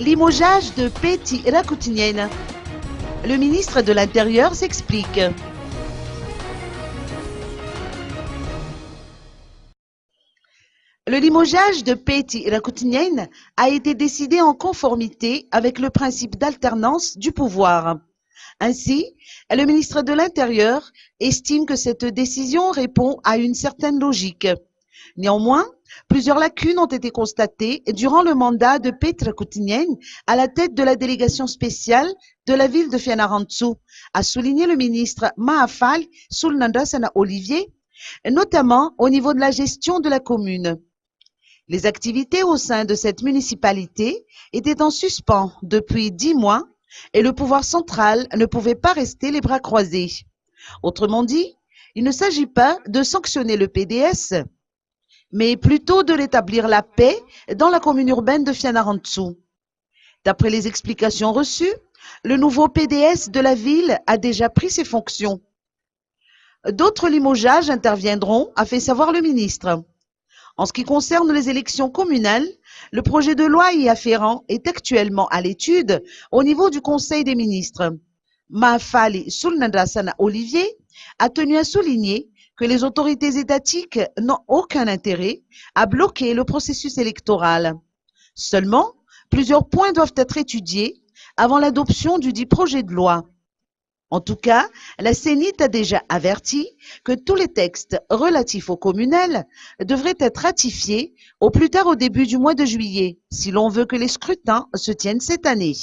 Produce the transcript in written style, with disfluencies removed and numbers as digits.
Limogeage de Peti Rakutinian. Le ministre de l'Intérieur s'explique. Le limogeage de Peti Rakutinian a été décidé en conformité avec le principe d'alternance du pouvoir. Ainsi, le ministre de l'Intérieur estime que cette décision répond à une certaine logique. Néanmoins, plusieurs lacunes ont été constatées durant le mandat de Peti Rakutinian à la tête de la délégation spéciale de la ville de Fianarantsoa, a souligné le ministre Mahafal Sulnandrasana Olivier, notamment au niveau de la gestion de la commune. Les activités au sein de cette municipalité étaient en suspens depuis 10 mois et le pouvoir central ne pouvait pas rester les bras croisés. Autrement dit, il ne s'agit pas de sanctionner le PDS, mais plutôt de rétablir la paix dans la commune urbaine de Fianarantsoa. D'après les explications reçues, le nouveau PDS de la ville a déjà pris ses fonctions. D'autres limogeages interviendront, a fait savoir le ministre. En ce qui concerne les élections communales, le projet de loi y afférent est actuellement à l'étude au niveau du Conseil des ministres. Mahafal Sulnandrasana Olivier a tenu à souligner que les autorités étatiques n'ont aucun intérêt à bloquer le processus électoral. Seulement, plusieurs points doivent être étudiés avant l'adoption du dit projet de loi. En tout cas, la CENIT a déjà averti que tous les textes relatifs au communal devraient être ratifiés au plus tard au début du mois de juillet, si l'on veut que les scrutins se tiennent cette année.